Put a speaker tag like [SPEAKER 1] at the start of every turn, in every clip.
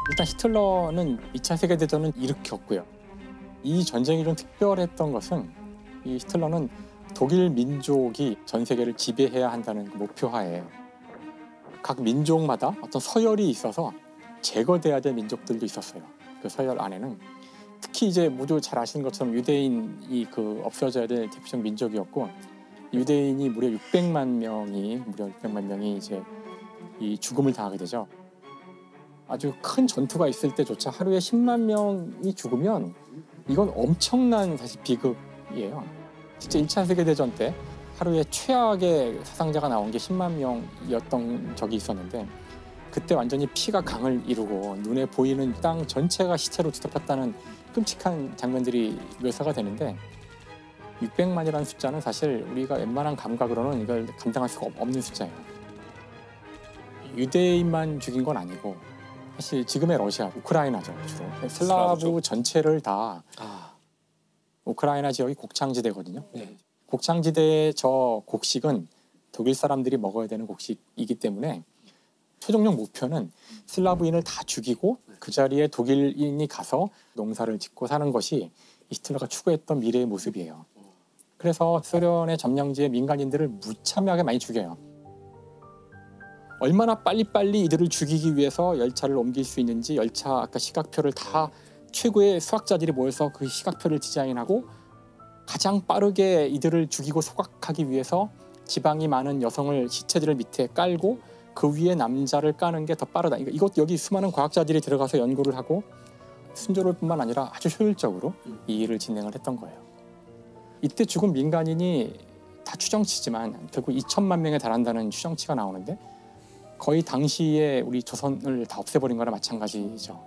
[SPEAKER 1] 일단 히틀러는 2차 세계대전을 일으켰고요. 이 전쟁이 좀 특별했던 것은 이 히틀러는 독일 민족이 전 세계를 지배해야 한다는 그 목표하에 각 민족마다 어떤 서열이 있어서 제거돼야 될 민족들도 있었어요. 그 서열 안에는 특히 이제 모두 잘 아시는 것처럼 유대인이 그 없어져야 될 대표적 민족이었고 유대인이 무려 600만 명이 이제 이 죽음을 당하게 되죠. 아주 큰 전투가 있을 때조차 하루에 10만 명이 죽으면 이건 엄청난 사실 비극이에요. 실제 1차 세계대전 때 하루에 최악의 사상자가 나온 게 10만 명이었던 적이 있었는데 그때 완전히 피가 강을 이루고 눈에 보이는 땅 전체가 시체로 뒤덮였다는 끔찍한 장면들이 묘사가 되는데 600만이라는 숫자는 사실 우리가 웬만한 감각으로는 이걸 감당할 수가 없는 숫자예요. 유대인만 죽인 건 아니고 사실 지금의 러시아, 우크라이나죠 주로. 슬라브 전체를 다 우크라이나 지역이 곡창지대거든요.
[SPEAKER 2] 네.
[SPEAKER 1] 곡창지대의 저 곡식은 독일 사람들이 먹어야 되는 곡식이기 때문에 최종적 목표는 슬라브인을 다 죽이고 그 자리에 독일인이 가서 농사를 짓고 사는 것이 히틀러가 추구했던 미래의 모습이에요. 그래서 소련의 점령지의 민간인들을 무참하게 많이 죽여요. 얼마나 빨리빨리 이들을 죽이기 위해서 열차를 옮길 수 있는지 열차 아까 시각표를 다 최고의 수학자들이 모여서 그 시각표를 디자인하고 가장 빠르게 이들을 죽이고 소각하기 위해서 지방이 많은 여성을 시체들을 밑에 깔고 그 위에 남자를 까는 게 더 빠르다. 이것 여기 수많은 과학자들이 들어가서 연구를 하고 순조로울 뿐만 아니라 아주 효율적으로 이 일을 진행을 했던 거예요. 이때 죽은 민간인이 다 추정치지만 결국 2천만 명에 달한다는 추정치가 나오는데 거의 당시에 우리 조선을 다 없애버린 거나 마찬가지죠.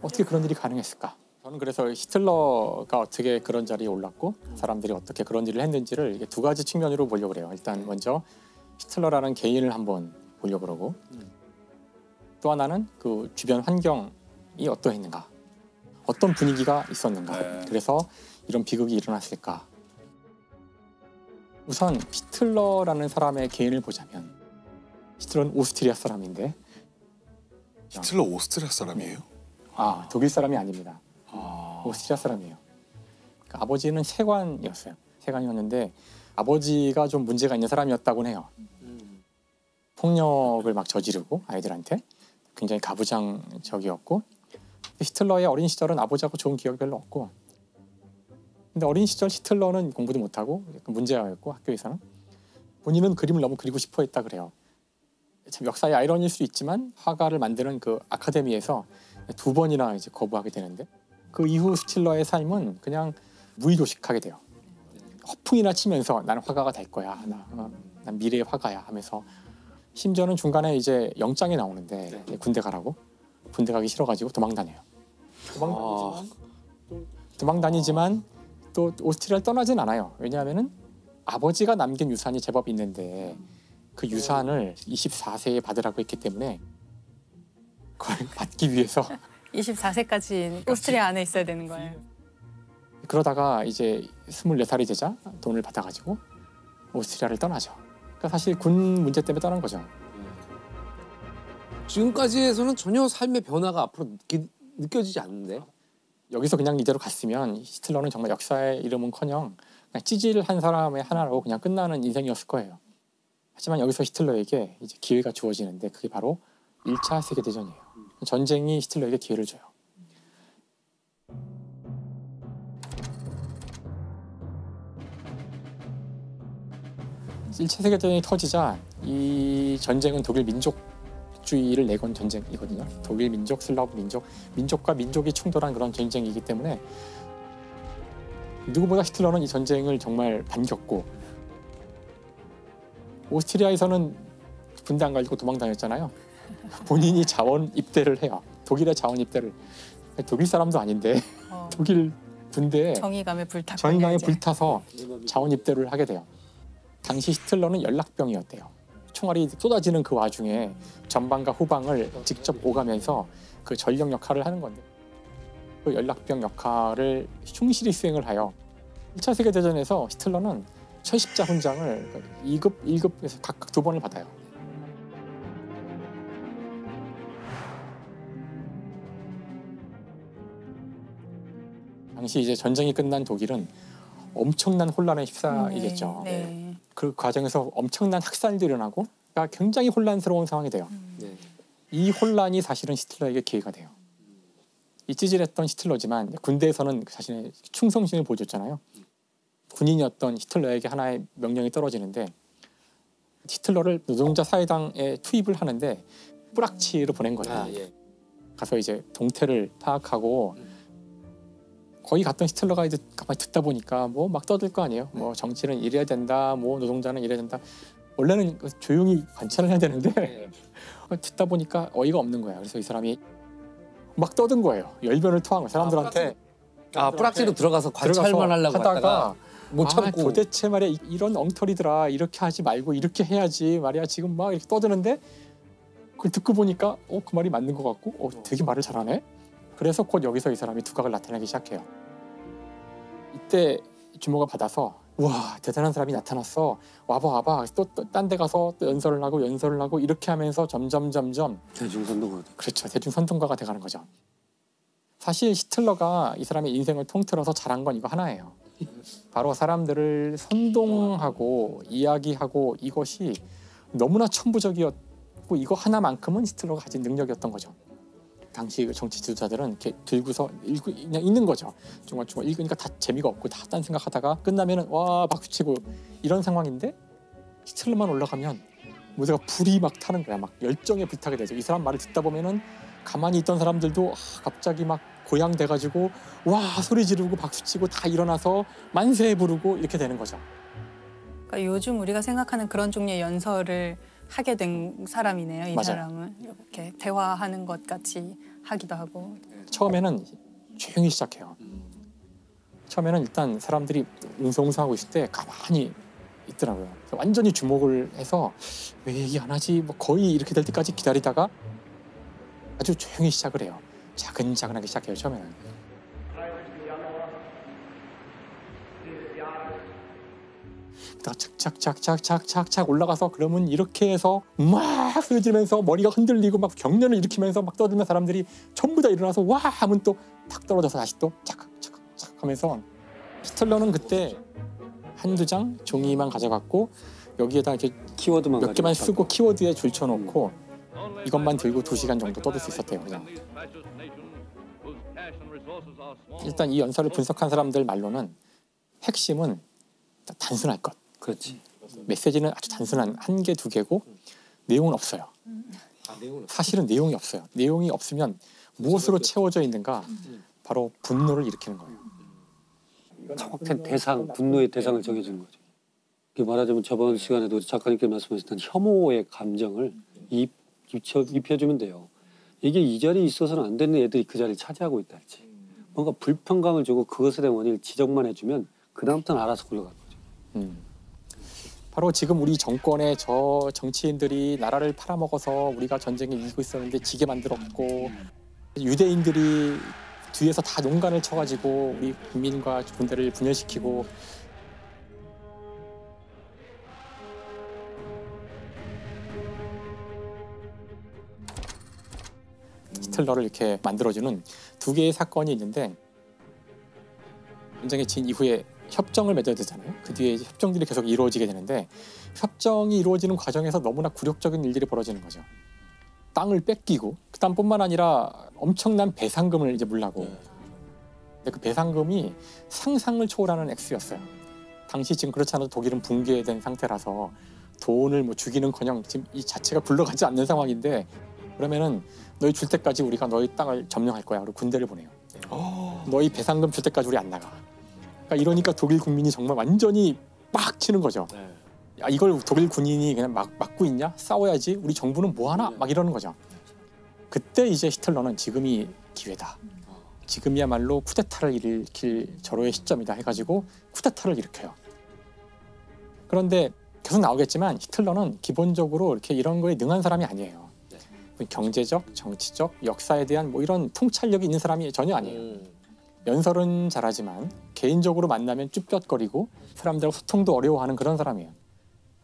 [SPEAKER 1] 어떻게 그런 일이 가능했을까? 저는 그래서 히틀러가 어떻게 그런 자리에 올랐고 사람들이 어떻게 그런 일을 했는지를 이게 두 가지 측면으로 보려고 그래요. 일단 먼저 히틀러라는 개인을 한번 보려고 그러고 또 하나는 그 주변 환경이 어떠했는가, 어떤 분위기가 있었는가, 그래서 이런 비극이 일어났을까. 우선 히틀러라는 사람의 개인을 보자면 히틀러는 오스트리아 사람인데
[SPEAKER 3] 히틀러 오스트리아 사람이에요?
[SPEAKER 1] 독일 사람이 아닙니다. 오스트리아 사람이에요. 그러니까 아버지는 세관이었어요. 세관이었는데 아버지가 좀 문제가 있는 사람이었다고 해요. 폭력을 막 저지르고 아이들한테 굉장히 가부장적이었고 히틀러의 어린 시절은 아버지하고 좋은 기억이 별로 없고 근데 어린 시절 히틀러는 공부도 못하고 약간 문제아였고 학교에서는 본인은 그림을 너무 그리고 싶어 했다 그래요. 참 역사의 아이러니일 수 있지만 화가를 만드는 그 아카데미에서 2번이나 이제 거부하게 되는데 그 이후 히틀러의 삶은 그냥 무의도식하게 돼요. 허풍이나 치면서 나는 화가가 될 거야. 난 미래의 화가야 하면서 심지어는 중간에 이제 영장이 나오는데 군대 가라고 군대 가기 싫어가지고 도망 다녀요. 도망 다니지만 또 오스트리아를 떠나진 않아요. 왜냐하면은 아버지가 남긴 유산이 제법 있는데 그 유산을 24세에 받으라고 했기 때문에 그걸 받기 위해서
[SPEAKER 4] 24세까지 오스트리아 안에 있어야 되는 거예요.
[SPEAKER 1] 그러다가 이제 24살이 되자 돈을 받아가지고 오스트리아를 떠나죠. 그러니까 사실 군 문제 때문에 떠난 거죠.
[SPEAKER 2] 지금까지에서는 전혀 삶의 변화가 앞으로 느껴지지 않는데
[SPEAKER 1] 여기서 그냥 이대로 갔으면 히틀러는 정말 역사의 이름은커녕 그냥 찌질한 사람의 하나라고 그냥 끝나는 인생이었을 거예요. 하지만 여기서 히틀러에게 이제 기회가 주어지는데 그게 바로 1차 세계대전이에요. 전쟁이 히틀러에게 기회를 줘요. (1차) 세계대전이 터지자 이 전쟁은 독일 민족주의를 내건 전쟁이거든요. 독일 민족, 슬라브 민족, 민족과 민족이 충돌한 그런 전쟁이기 때문에 누구보다 히틀러는 이 전쟁을 정말 반겼고 오스트리아에서는 군대 안 가지고 도망 다녔잖아요. 본인이 자원 입대를 해요. 독일의 자원 입대를. 독일 사람도 아닌데 독일 군대에
[SPEAKER 4] 정의감에
[SPEAKER 1] 불타서 자원 입대를 하게 돼요. 당시 히틀러는 연락병이었대요. 총알이 쏟아지는 그 와중에 전방과 후방을 직접 오가면서 그 전력 역할을 하는 건데 그 연락병 역할을 충실히 수행을 하여 1차 세계대전에서 히틀러는 철십자 훈장을 2급, 1급에서 각각 2번을 받아요. 당시 이제 전쟁이 끝난 독일은 엄청난 혼란에 휩싸이겠죠.
[SPEAKER 4] 네.
[SPEAKER 1] 그 과정에서 엄청난 학살도 일어나고 그러니까 굉장히 혼란스러운 상황이 돼요.
[SPEAKER 2] 네.
[SPEAKER 1] 이 혼란이 사실은 히틀러에게 기회가 돼요. 이 찌질했던 히틀러지만 군대에서는 자신의 충성심을 보여줬잖아요. 군인이었던 히틀러에게 하나의 명령이 떨어지는데 히틀러를 노동자 사회당에 투입을 하는데 뿌락치로 보낸 거예요.
[SPEAKER 2] 아, 예.
[SPEAKER 1] 가서 이제 동태를 파악하고 거기 갔던 히틀러가 이제 가만히 듣다 보니까 뭐 막 떠들 거 아니에요. 뭐 정치는 이래야 된다, 뭐 노동자는 이래야 된다. 원래는 조용히 관찰을 해야 되는데
[SPEAKER 2] 네.
[SPEAKER 1] 듣다 보니까 어이가 없는 거예요. 그래서 이 사람이 막 떠든 거예요. 열변을 토한 거예요. 사람들한테
[SPEAKER 2] 아, 뿌락지로 들어가서 관찰만
[SPEAKER 1] 들어가서
[SPEAKER 2] 하려고 하다가 못 참고.
[SPEAKER 1] 도대체 말이야 이런 엉터리들아 이렇게 하지 말고 이렇게 해야지 말이야 지금 막 이렇게 떠드는데 그걸 듣고 보니까 그 말이 맞는 것 같고 되게 말을 잘하네. 그래서 곧 여기서 이 사람이 두각을 나타내기 시작해요. 이때 주모가 받아서 와 대단한 사람이 나타났어. 와봐 또 딴 데 가서 또 연설을 하고 이렇게 하면서 점점
[SPEAKER 2] 대중선동가.
[SPEAKER 1] 그렇죠. 대중선동가가 돼가는 거죠. 사실 히틀러가 이 사람의 인생을 통틀어서 잘한 건 이거 하나예요. 바로 사람들을 선동하고 이야기하고 이것이 너무나 천부적이었고 이거 하나만큼은 히틀러가 가진 능력이었던 거죠. 당시 그 정치 지도자들은 이렇게 들고서 그냥 읽는 거죠. 중간중간 읽으니까 다 재미가 없고 다 딴 생각하다가 끝나면은 와 박수치고 이런 상황인데 히틀러만 올라가면 무대가 불이 막 타는 거야. 막 열정에 불타게 되죠. 이 사람 말을 듣다 보면은 가만히 있던 사람들도 갑자기 막 고양돼가지고 와 소리 지르고 박수치고 다 일어나서 만세 부르고 이렇게 되는 거죠.
[SPEAKER 4] 그러니까 요즘 우리가 생각하는 그런 종류의 연설을 하게 된 사람이네요. 이
[SPEAKER 1] 맞아요.
[SPEAKER 4] 사람은 이렇게 대화하는 것 같이 하기도 하고.
[SPEAKER 1] 처음에는 조용히 시작해요. 처음에는 일단 사람들이 웅성웅성하고 있을 때 가만히 있더라고요. 그래서 완전히 주목을 해서 왜 얘기 안 하지? 뭐 거의 이렇게 될 때까지 기다리다가 아주 조용히 시작을 해요. 차근차근하게 시작해요. 처음에는. 그다가 착착착착착착 올라가서 그러면 이렇게 해서 막 쓰러지면서 머리가 흔들리고 막 경련을 일으키면서 막 떠들면 사람들이 전부 다 일어나서 와 하면 또 탁 떨어져서 다시 또 착착착착 하면서 히틀러는 그때 한두 장 종이만 가져갔고 여기에다 이렇게
[SPEAKER 2] 키워드만
[SPEAKER 1] 몇 개만
[SPEAKER 2] 가지고
[SPEAKER 1] 쓰고 키워드에 줄쳐놓고 이것만 들고 2시간 정도 떠들 수 있었대요. 그냥. 일단 이 연설을 분석한 사람들 말로는 핵심은 단순할 것.
[SPEAKER 2] 그렇지.
[SPEAKER 1] 메시지는 아주 단순한 한 개, 두 개고 내용은 없어요. 사실은 내용이 없어요. 내용이 없으면 무엇으로 채워져 있는가? 바로 분노를 일으키는 거예요.
[SPEAKER 2] 정확한 대상, 분노의 대상을 정해주는 거죠. 이게 말하자면 저번 시간에도 우리 작가님께 말씀하셨던 혐오의 감정을 입혀주면 돼요. 이게 이 자리에 있어서는 안 되는 애들이 그 자리를 차지하고 있다 할지. 뭔가 불편감을 주고 그것에 대한 원인을 지적만 해주면 그 다음부터는 알아서 굴러가는 거죠.
[SPEAKER 1] 바로 지금 우리 정권의 저 정치인들이 나라를 팔아먹어서 우리가 전쟁에 이기고 있었는데 지게 만들었고 유대인들이 뒤에서 다 농간을 쳐가지고 우리 국민과 군대를 분열시키고 히틀러를 이렇게 만들어주는 두 개의 사건이 있는데 전쟁에 진 이후에 협정을 맺어야 되잖아요. 그 뒤에 이제 협정들이 계속 이루어지게 되는데 협정이 이루어지는 과정에서 너무나 굴욕적인 일들이 벌어지는 거죠. 땅을 뺏기고 그다음뿐만 아니라 엄청난 배상금을 이제 물라고. 근데 그 배상금이 상상을 초월하는 액수였어요. 당시 지금 그렇지 않아도 독일은 붕괴된 상태라서 돈을 뭐 주기는커녕 지금 이 자체가 굴러가지 않는 상황인데 그러면은 너희 줄 때까지 우리가 너희 땅을 점령할 거야. 그리고 군대를 보내요. 너희 배상금 줄 때까지 우리 안 나가. 그러니까 이러니까 독일 국민이 정말 완전히 빡 치는 거죠. 야, 이걸 독일 군인이 그냥 막고 있냐? 싸워야지. 우리 정부는 뭐 하나? 막 이러는 거죠. 그때 이제 히틀러는 지금이 기회다. 지금이야말로 쿠데타를 일으킬 절호의 시점이다 해가지고 쿠데타를 일으켜요. 그런데 계속 나오겠지만 히틀러는 기본적으로 이렇게 이런 거에 능한 사람이 아니에요. 경제적, 정치적, 역사에 대한 뭐 이런 통찰력이 있는 사람이 전혀 아니에요. 연설은 잘하지만 개인적으로 만나면 쭈뼛거리고 사람들하고 소통도 어려워하는 그런 사람이에요.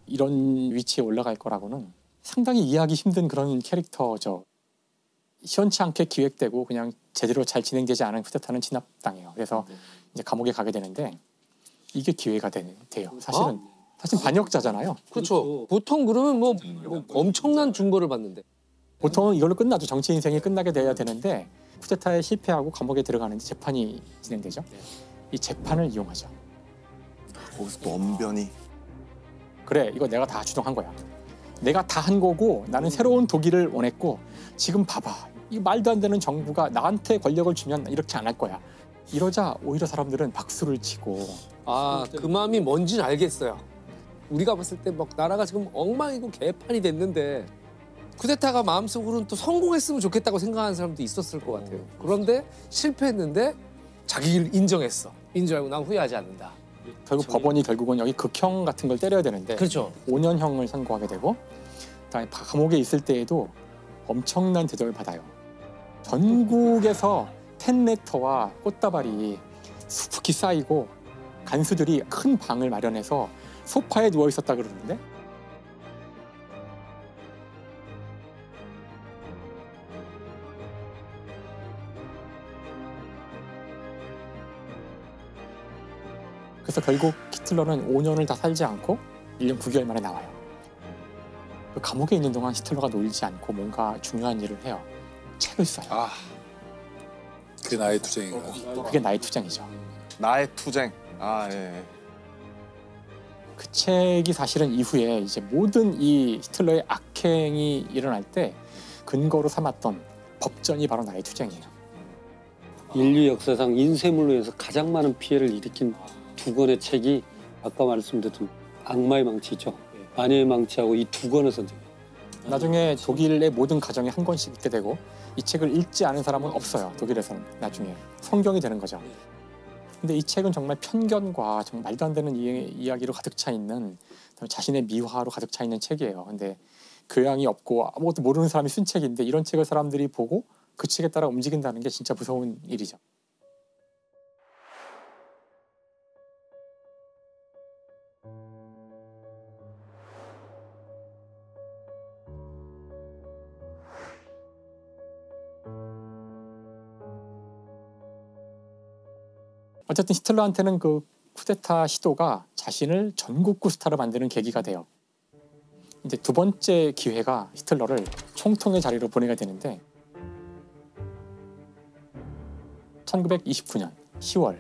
[SPEAKER 1] 이런 위치에 올라갈 거라고는 상당히 이해하기 힘든 그런 캐릭터죠. 시원치 않게 기획되고 그냥 제대로 잘 진행되지 않은 쿠데타는 진압당해요. 그래서 이제 감옥에 가게 되는데 이게 기회가 돼요. 사실은 사실 반역자잖아요.
[SPEAKER 5] 그렇죠. 보통 그러면 뭐 엄청난 중벌을 받는데.
[SPEAKER 1] 보통은 이걸로 끝나죠. 정치 인생이 끝나게 돼야 되는데 쿠데타에 실패하고 감옥에 들어가는데 재판이 진행되죠. 이 재판을 이용하죠.
[SPEAKER 3] 거기서 또 언변이.
[SPEAKER 1] 그래, 이거 내가 다 주동한 거야. 내가 다 한 거고 나는 새로운 독일을 원했고 지금 봐봐. 이 말도 안 되는 정부가 나한테 권력을 주면 이렇게 안 할 거야. 이러자 오히려 사람들은 박수를 치고
[SPEAKER 5] 그 마음이 뭔지는 알겠어요. 우리가 봤을 때 막 나라가 지금 엉망이고 개판이 됐는데 쿠데타가 마음속으로는 또 성공했으면 좋겠다고 생각하는 사람도 있었을 것 같아요. 그런데 실패했는데 자기를 인정했어. 인정하고 난 후회하지 않는다.
[SPEAKER 1] 결국 법원이 결국은 여기 극형 같은 걸 때려야 되는데
[SPEAKER 5] 그렇죠.
[SPEAKER 1] 5년형을 선고하게 되고 그다음에 감옥에 있을 때에도 엄청난 대접을 받아요. 전국에서 텐레터와 꽃다발이 수북히 쌓이고 간수들이 큰 방을 마련해서 소파에 누워 있었다 그러는데 그래서 결국 히틀러는 5년을 다 살지 않고 1년 9개월 만에 나와요. 그 감옥에 있는 동안 히틀러가 놀지 않고 뭔가 중요한 일을 해요. 책을 써요.
[SPEAKER 3] 아, 그게 나의 투쟁인가?
[SPEAKER 1] 그게 나의 투쟁이죠.
[SPEAKER 3] 나의 투쟁. 아, 예.
[SPEAKER 1] 그 책이 사실은 이후에 이제 모든 이 히틀러의 악행이 일어날 때 근거로 삼았던 법전이 바로 나의 투쟁이에요.
[SPEAKER 2] 인류 역사상 인쇄물로 해서 가장 많은 피해를 일으킨 두 권의 책이 아까 말씀드렸던 악마의 망치죠. 아내의 망치하고 이 두 권을 선정해요.
[SPEAKER 1] 나중에 독일의 모든 가정에 한 권씩 읽게 되고 이 책을 읽지 않은 사람은 없어요. 독일에서는 나중에 성경이 되는 거죠. 근데 이 책은 정말 편견과 정말 말도 안 되는 이야기로 가득 차 있는 자신의 미화로 가득 차 있는 책이에요. 근데 교양이 없고 아무것도 모르는 사람이 쓴 책인데 이런 책을 사람들이 보고 그 책에 따라 움직인다는 게 진짜 무서운 일이죠. 어쨌든 히틀러한테는 그 쿠데타 시도가 자신을 전국구 스타로 만드는 계기가 돼요. 이제 두 번째 기회가 히틀러를 총통의 자리로 보내게 되는데 1929년 10월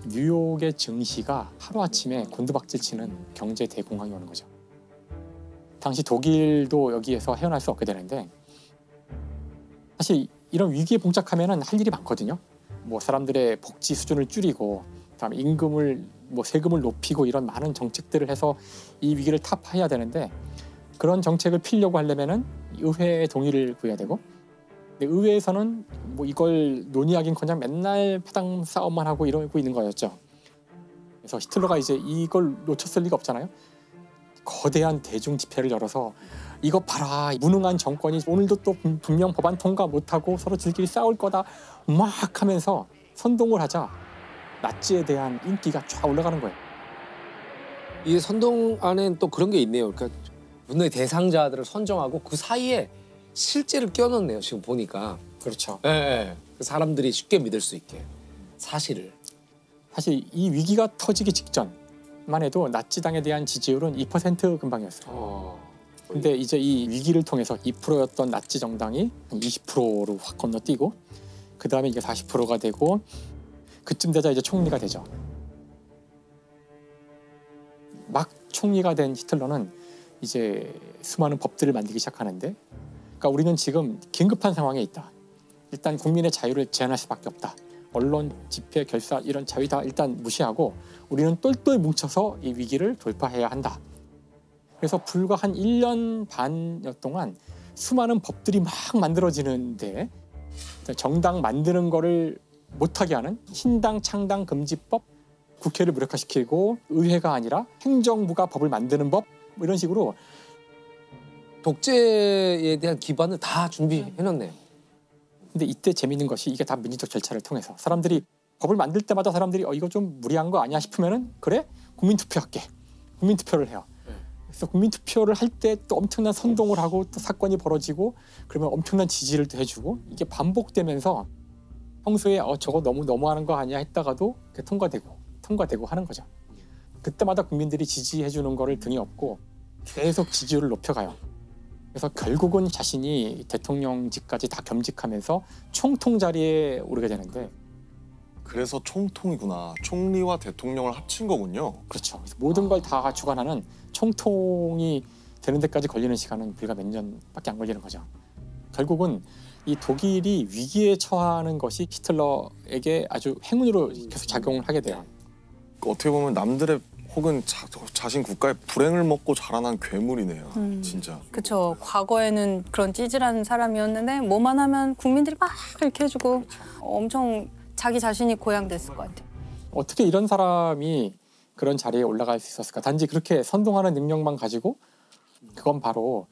[SPEAKER 1] 뉴욕의 증시가 하루아침에 곤두박질치는 경제 대공황이 오는 거죠. 당시 독일도 여기에서 헤어날 수 없게 되는데 사실 이런 위기에 봉착하면 할 일이 많거든요. 뭐 사람들의 복지 수준을 줄이고 그다음에 임금을 뭐 세금을 높이고 이런 많은 정책들을 해서 이 위기를 타파해야 되는데 그런 정책을 피려고 하려면은 의회의 동의를 구해야 되고 근데 의회에서는 뭐 이걸 논의하긴커녕 맨날 파당 싸움만 하고 이러고 있는 거였죠. 그래서 히틀러가 이제 이걸 놓쳤을 리가 없잖아요. 거대한 대중 집회를 열어서 이거 봐라 무능한 정권이 오늘도 또 분명 법안 통과 못하고 서로 지들끼리 싸울 거다 막 하면서 선동을 하자 나치에 대한 인기가 쫙 올라가는 거예요.
[SPEAKER 5] 이 선동 안엔 또 그런 게 있네요. 그러니까 분노의 대상자들을 선정하고 그 사이에 실제를 껴넣네요. 지금 보니까.
[SPEAKER 1] 그렇죠.
[SPEAKER 5] 예, 예. 그 사람들이 쉽게 믿을 수 있게 사실을.
[SPEAKER 1] 사실 이 위기가 터지기 직전만 해도 나치당에 대한 지지율은 2% 근방이었어요. 근데 이제 이 위기를 통해서 2%였던 나치 정당이 한 20%로 확 건너뛰고 그 다음에 이게 40%가 되고 그쯤 되자 이제 총리가 되죠. 막 총리가 된 히틀러는 이제 수많은 법들을 만들기 시작하는데 그러니까 우리는 지금 긴급한 상황에 있다. 일단 국민의 자유를 제한할 수밖에 없다. 언론, 집회, 결사 이런 자유 다 일단 무시하고 우리는 똘똘 뭉쳐서 이 위기를 돌파해야 한다. 그래서 불과 한 1년 반여 동안 수많은 법들이 막 만들어지는데 정당 만드는 거를 못하게 하는 신당 창당 금지법, 국회를 무력화시키고 의회가 아니라 행정부가 법을 만드는 법 뭐 이런 식으로
[SPEAKER 5] 독재에 대한 기반을 다 준비해놨네요.
[SPEAKER 1] 근데 이때 재밌는 것이 이게 다 민주적 절차를 통해서 사람들이 법을 만들 때마다 사람들이 이거 좀 무리한 거 아니야 싶으면은 그래 국민투표할게. 국민투표를 해요. 그래서 국민투표를 할 때 또 엄청난 선동을 하고 또 사건이 벌어지고 그러면 엄청난 지지를 또 해주고 이게 반복되면서 평소에 저거 너무하는 거 아니야 했다가도 통과되고 하는 거죠. 그때마다 국민들이 지지해주는 거를 등에 업고 계속 지지율을 높여가요. 그래서 결국은 자신이 대통령직까지 다 겸직하면서 총통 자리에 오르게 되는데
[SPEAKER 3] 그래서 총통이구나. 총리와 대통령을 합친 거군요.
[SPEAKER 1] 그렇죠. 그래서 모든 걸 다 주관하는 총통이 되는 데까지 걸리는 시간은 불과 몇 년밖에 안 걸리는 거죠. 결국은 이 독일이 위기에 처하는 것이 히틀러에게 아주 행운으로 계속 작용을 하게 돼요.
[SPEAKER 3] 어떻게 보면 남들의 혹은 자신 국가의 불행을 먹고 자라난 괴물이네요. 진짜.
[SPEAKER 4] 그렇죠. 과거에는 그런 찌질한 사람이었는데 뭐만 하면 국민들이 막 이렇게 해주고 엄청 자기 자신이 고양됐을 것 같아요.
[SPEAKER 1] 어떻게 이런 사람이 그런 자리에 올라갈 수 있었을까? 단지 그렇게 선동하는 능력만 가지고 그건 바로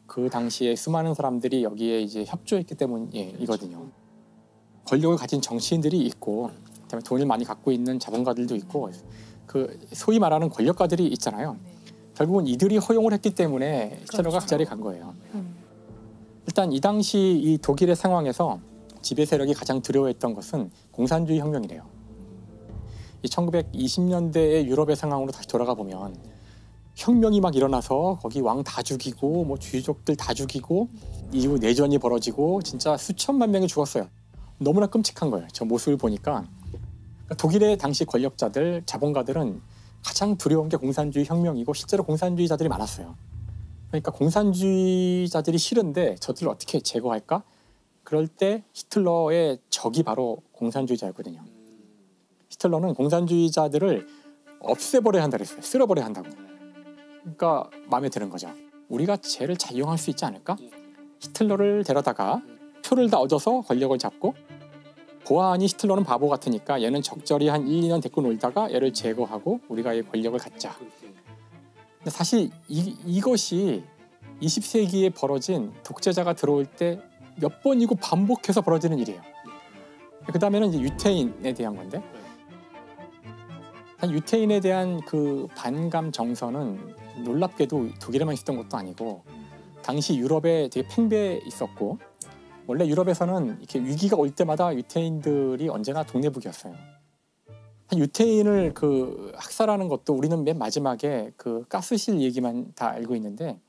[SPEAKER 1] 그 당시에 수많은 사람들이 여기에 이제 협조했기 때문이거든요. 권력을 가진 정치인들이 있고 그다음에 돈을 많이 갖고 있는 자본가들도 있고 그 소위 말하는 권력가들이 있잖아요. 결국은 이들이 허용을 했기 때문에 히틀러가 그 자리에 간 거예요. 일단 이 당시 이 독일의 상황에서 지배 세력이 가장 두려워했던 것은 공산주의 혁명이래요. 이 1920년대의 유럽의 상황으로 다시 돌아가 보면 혁명이 막 일어나서 거기 왕 다 죽이고 뭐 주의족들 다 죽이고 이후 내전이 벌어지고 진짜 수천만 명이 죽었어요. 너무나 끔찍한 거예요. 저 모습을 보니까 독일의 당시 권력자들, 자본가들은 가장 두려운 게 공산주의 혁명이고 실제로 공산주의자들이 많았어요. 그러니까 공산주의자들이 싫은데 저들을 어떻게 제거할까? 그럴 때 히틀러의 적이 바로 공산주의자였거든요. 히틀러는 공산주의자들을 없애버려야 한다 그랬어요. 쓸어버려야 한다고. 그러니까 마음에 드는 거죠. 우리가 쟤를 잘 이용할 수 있지 않을까? 히틀러를 데려다가 표를 다 얻어서 권력을 잡고 보아하니 히틀러는 바보 같으니까 얘는 적절히 한 1, 2년 데리고 놀다가 얘를 제거하고 우리가 이 권력을 갖자. 근데 사실 이것이 20세기에 벌어진 독재자가 들어올 때 몇 번이고 반복해서 벌어지는 일이에요. 그 다음에는 이제 유태인에 대한 건데 유태인에 대한 그 반감 정서는 놀랍게도 독일에만 있었던 것도 아니고 당시 유럽에 되게 팽배해 있었고 원래 유럽에서는 이렇게 위기가 올 때마다 유태인들이 언제나 독내북이었어요. 유태인을 그 학살하는 것도 우리는 맨 마지막에 그 가스실 얘기만 다 알고 있는데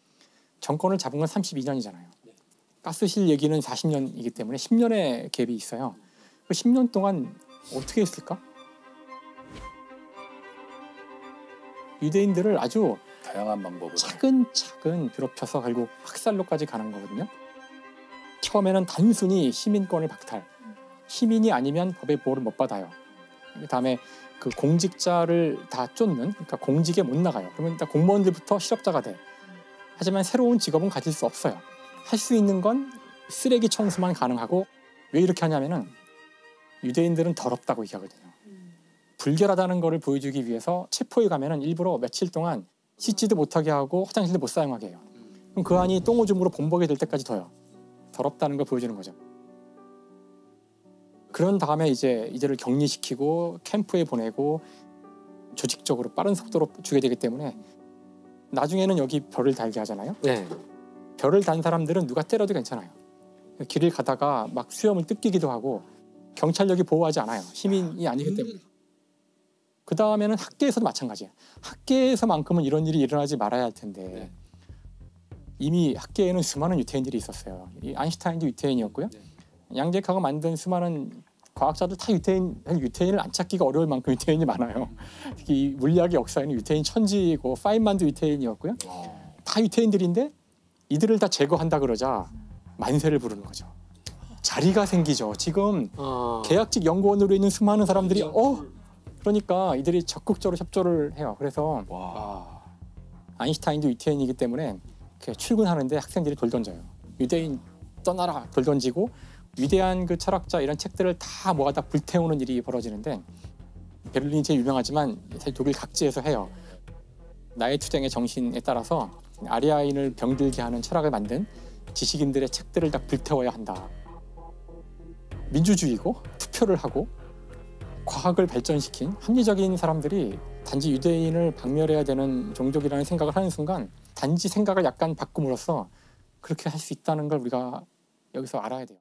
[SPEAKER 1] 정권을 잡은 건 32년이잖아요. 가스실 얘기는 40년이기 때문에 10년의 갭이 있어요. 그 10년 동안 어떻게 했을까? 유대인들을 아주
[SPEAKER 3] 다양한 방법으로
[SPEAKER 1] 차근차근 괴롭혀서 결국 학살로까지 가는 거거든요. 처음에는 단순히 시민권을 박탈. 시민이 아니면 법의 보호를 못 받아요. 그다음에 그 공직자를 다 쫓는, 그러니까 공직에 못 나가요. 그러면 일단 공무원들부터 실업자가 돼. 하지만 새로운 직업은 가질 수 없어요. 할 수 있는 건 쓰레기 청소만 가능하고 왜 이렇게 하냐면은 유대인들은 더럽다고 얘기하거든요. 불결하다는 거를 보여주기 위해서 체포에 가면은 일부러 며칠 동안 씻지도 못하게 하고 화장실도 못 사용하게 해요. 그럼 그 안이 똥오줌으로 범벅이 될 때까지 둬요. 더럽다는 걸 보여주는 거죠. 그런 다음에 이제 이들을 격리시키고 캠프에 보내고 조직적으로 빠른 속도로 주게 되기 때문에 나중에는 여기 별을 달게 하잖아요.
[SPEAKER 5] 네.
[SPEAKER 1] 별을 단 사람들은 누가 때려도 괜찮아요. 길을 가다가 막 수염을 뜯기기도 하고 경찰력이 보호하지 않아요. 시민이 아니기 때문에. 그 다음에는 학계에서도 마찬가지예요. 학계에서만큼은 이런 일이 일어나지 말아야 할 텐데 이미 학계에는 수많은 유태인들이 있었어요. 이 아인슈타인도 유태인이었고요. 양재카가 만든 수많은 과학자들 다 유태인을 안 찾기가 어려울 만큼 유태인이 많아요. 특히 이 물리학의 역사에는 유태인 천지이고 파인만도 유태인이었고요. 다 유태인들인데 이들을 다 제거한다 그러자 만세를 부르는 거죠. 자리가 생기죠. 지금 계약직 연구원으로 있는 수많은 사람들이 그러니까 이들이 적극적으로 협조를 해요. 그래서 아인슈타인도 유태인이기 때문에 출근하는데 학생들이 돌 던져요. 유대인 떠나라 돌 던지고 위대한 그 철학자 이런 책들을 다 모아다 불태우는 일이 벌어지는데 베를린이 제일 유명하지만 사실 독일 각지에서 해요. 나의 투쟁의 정신에 따라서 아리아인을 병들게 하는 철학을 만든 지식인들의 책들을 다 불태워야 한다. 민주주의고 투표를 하고 과학을 발전시킨 합리적인 사람들이 단지 유대인을 박멸해야 되는 종족이라는 생각을 하는 순간 단지 생각을 약간 바꿈으로써 그렇게 할 수 있다는 걸 우리가 여기서 알아야 돼요.